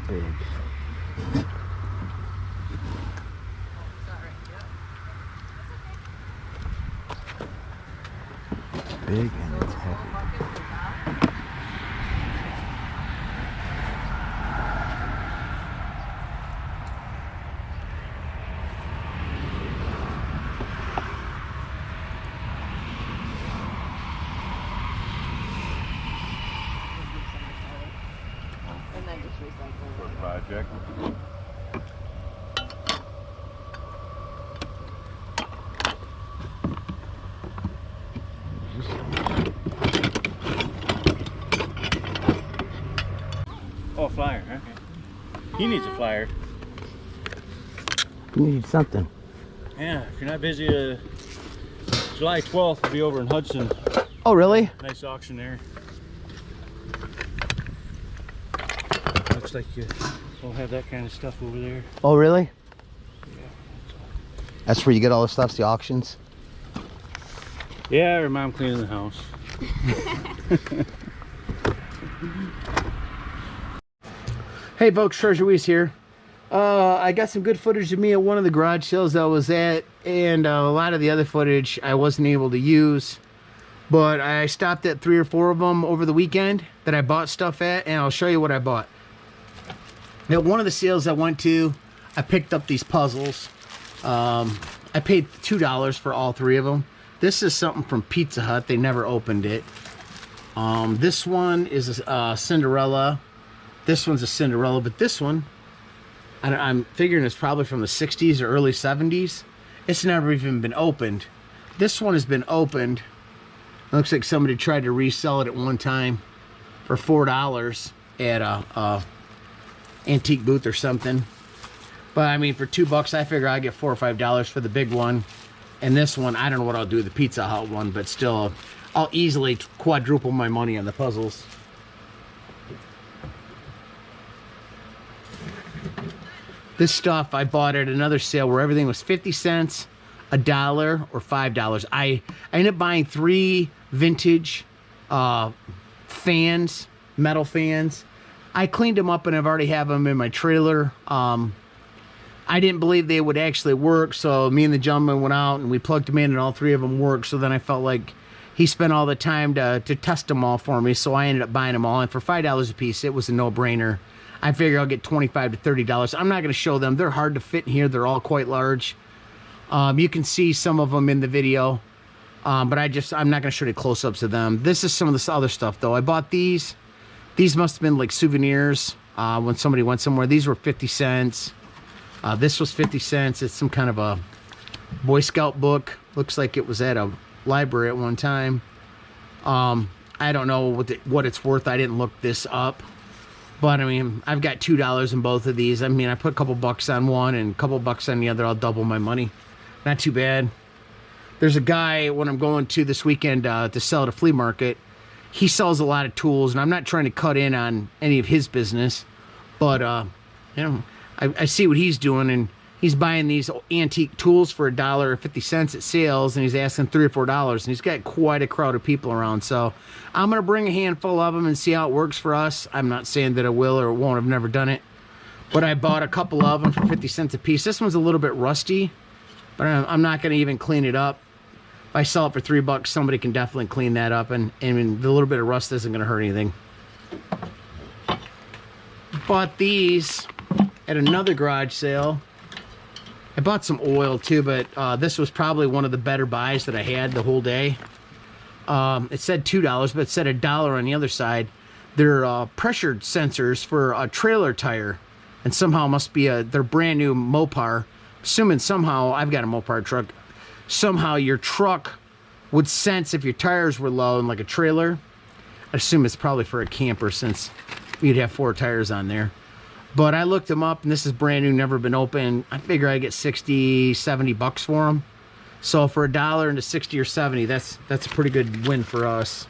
big. Big and it's heavy. And then just recycle For a project. Oh, a flyer, okay. He needs a flyer. You need something. Yeah, if you're not busy, July 12th will be over in Hudson. Oh, really? Nice auction there. Looks like you don't have that kind of stuff over there. Oh, really? Yeah. That's where you get all the stuff, the auctions? Yeah, her mom cleaning the house. Hey folks, TreasureWeaz here. I got some good footage of me at one of the garage sales I was at, and a lot of the other footage I wasn't able to use. But I stopped at 3 or 4 of them over the weekend that I bought stuff at, and I'll show you what I bought. At one of the sales I went to, I picked up these puzzles. I paid $2 for all 3 of them. This is something from Pizza Hut. They never opened it. This one is a Cinderella. This one's a Cinderella, but this one, I'm figuring it's probably from the 60s or early 70s. It's never even been opened. This one has been opened. It looks like somebody tried to resell it at one time for $4 at a antique booth or something. But I mean, for $2, I figure I get $4 or $5 for the big one. And this one, I don't know what I'll do with the Pizza Hut one, but still, I'll easily quadruple my money on the puzzles. This stuff I bought at another sale where everything was 50 cents, $1, or $5. I ended up buying 3 vintage fans, metal fans. I cleaned them up and I've already have them in my trailer. I didn't believe they would actually work, so me and the gentleman went out and we plugged them in and all 3 of them worked. So then I felt like he spent all the time to test them all for me, so I ended up buying them all. And for $5 a piece, it was a no-brainer. I figure I'll get $25 to $30. I'm not going to show them. They're hard to fit in here. They're all quite large. You can see some of them in the video, but I'm not going to show you close-ups of them. This is some of this other stuff, though. I bought these. These must have been like souvenirs when somebody went somewhere. These were 50 cents. This was 50 cents. It's some kind of a Boy Scout book. Looks like it was at a library at one time. I don't know what it's worth. I didn't look this up. But I mean, I've got $2 in both of these. I mean, I put a couple bucks on one and a couple bucks on the other. I'll double my money. Not too bad. There's a guy when I'm going to this weekend to sell at a flea market. He sells a lot of tools, and I'm not trying to cut in on any of his business. But, you know, I see what he's doing, and he's buying these antique tools for $1 or 50 cents at sales, and he's asking $3 or $4, and he's got quite a crowd of people around. So I'm going to bring a handful of them and see how it works for us. I'm not saying that I will or won't. I've never done it. But I bought a couple of them for 50 cents a piece. This one's a little bit rusty, but I'm not going to even clean it up. If I sell it for $3, somebody can definitely clean that up, and the little bit of rust isn't going to hurt anything. Bought these at another garage sale. I bought some oil too, but this was probably one of the better buys that I had the whole day. It said $2, but it said $1 on the other side. They're pressure sensors for a trailer tire, and somehow must be they're brand new Mopar. Assuming somehow, I've got a Mopar truck, somehow your truck would sense if your tires were low in like a trailer. I assume it's probably for a camper since you'd have 4 tires on there. But I looked them up, and this is brand new, never been opened. I figure I get 60, 70 bucks for them. So for $1 into 60 or 70, that's a pretty good win for us.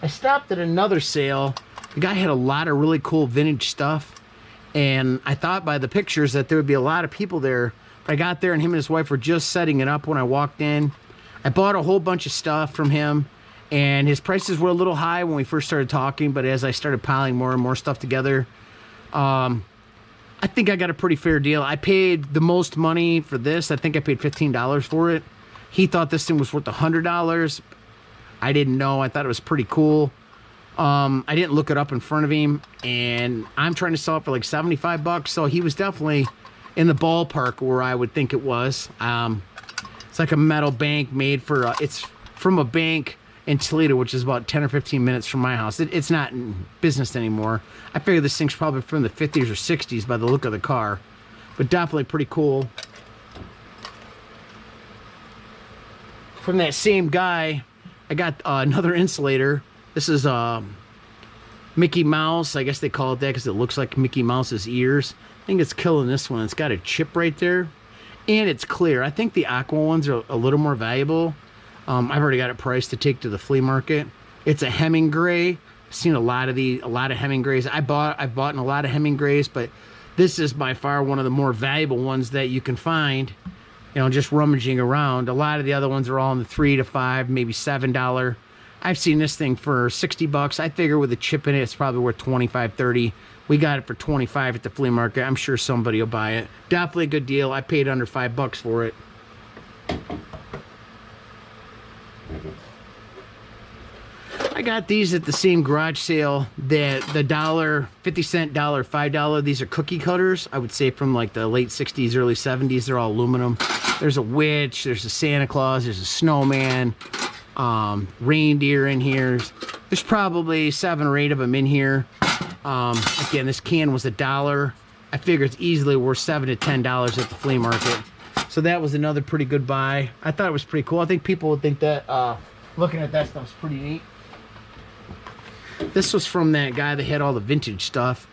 I stopped at another sale. The guy had a lot of really cool vintage stuff, and I thought by the pictures that there would be a lot of people there. But I got there, and him and his wife were just setting it up when I walked in. I bought a whole bunch of stuff from him, and his prices were a little high when we first started talking, but as I started piling more and more stuff together, I think I got a pretty fair deal. I paid the most money for this. I think I paid $15 for it. He thought this thing was worth $100. I didn't know. I thought it was pretty cool. I didn't look it up in front of him, and I'm trying to sell it for like 75 bucks, so he was definitely in the ballpark where I would think it was. It's like a metal bank made for, it's from a bank in Toledo, which is about 10 or 15 minutes from my house. It's not in business anymore. I figure this thing's probably from the 50s or 60s by the look of the car, but definitely pretty cool. From that same guy, I got another insulator. This is Mickey Mouse. I guess they call it that because it looks like Mickey Mouse's ears. I think it's killing this one. It's got a chip right there, and it's clear. I think the aqua ones are a little more valuable. I've already got it priced to take to the flea market. It's a Hemming gray. I've seen a lot of Hemming grays. I've bought in a lot of Hemming grays, but this is by far one of the more valuable ones that you can find. You know, just rummaging around. A lot of the other ones are all in the $3 to $5, maybe $7. I've seen this thing for 60 bucks. I figure with a chip in it, it's probably worth 25, 30. We got it for 25 at the flea market. I'm sure somebody will buy it. Definitely a good deal. I paid under 5 bucks for it. I got these at the same garage sale that the $50, $5. These are cookie cutters. I would say from like the late 60s, early 70s. They're all aluminum. There's a witch, there's a Santa Claus, there's a snowman, reindeer in here. There's probably 7 or 8 of them in here. Again, this can was $1. I figure it's easily worth $7 to $10 at the flea market. So that was another pretty good buy. I thought it was pretty cool. I think people would think that looking at that stuff's pretty neat. This was from that guy that had all the vintage stuff.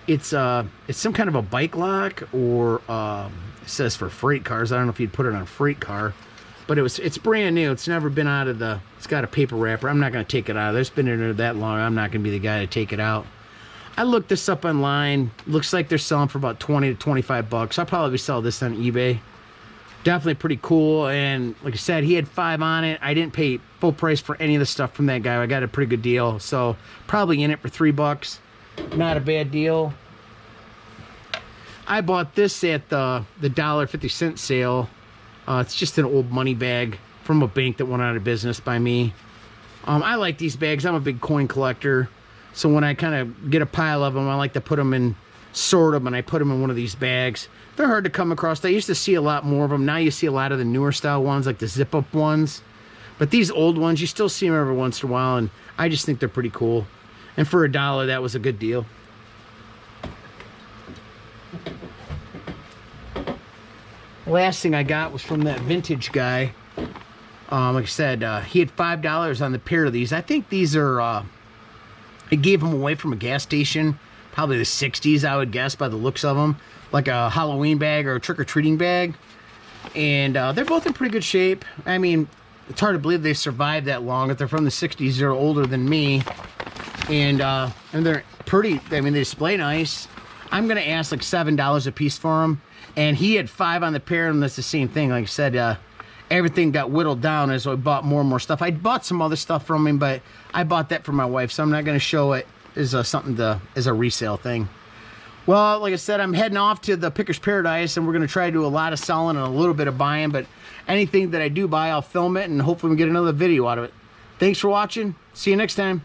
It's some kind of a bike lock, or it says for freight cars. I don't know if you'd put it on a freight car, but it's brand new. It's never been out of the, it's got a paper wrapper. I'm not going to take it out. It's been in there that long. I'm not going to be the guy to take it out. I looked this up online. Looks like they're selling for about 20 to 25 bucks. I'll probably sell this on eBay. Definitely pretty cool, and like I said, he had 5 on it. I didn't pay full price for any of the stuff from that guy. I got a pretty good deal, so probably in it for 3 bucks. Not a bad deal. I bought this at the $1.50 sale. It's just an old money bag from a bank that went out of business by me. I like these bags. I'm a big coin collector, so when I kind of get a pile of them, I like to put them in, sort them, and I put them in one of these bags. They're hard to come across. I used to see a lot more of them. Now you see a lot of the newer style ones, like the zip-up ones. But these old ones, you still see them every once in a while, and I just think they're pretty cool. And for $1, that was a good deal. Last thing I got was from that vintage guy. Like I said, he had $5 on the pair of these. I think these are, I gave them away from a gas station, probably the 60s, I would guess, by the looks of them. Like a Halloween bag or a trick-or-treating bag. And they're both in pretty good shape. I mean, it's hard to believe they survived that long. If they're from the 60s, they're older than me. And they're pretty, I mean, they display nice. I'm going to ask like $7 a piece for them. And he had 5 on the pair, and that's the same thing. Like I said, everything got whittled down as I bought more and more stuff. I bought some other stuff from him, but I bought that for my wife, so I'm not going to show it as something as a resale thing. Well, like I said, I'm heading off to the Picker's Paradise, and we're going to try to do a lot of selling and a little bit of buying, but anything that I do buy, I'll film it, and hopefully we get another video out of it. Thanks for watching. See you next time.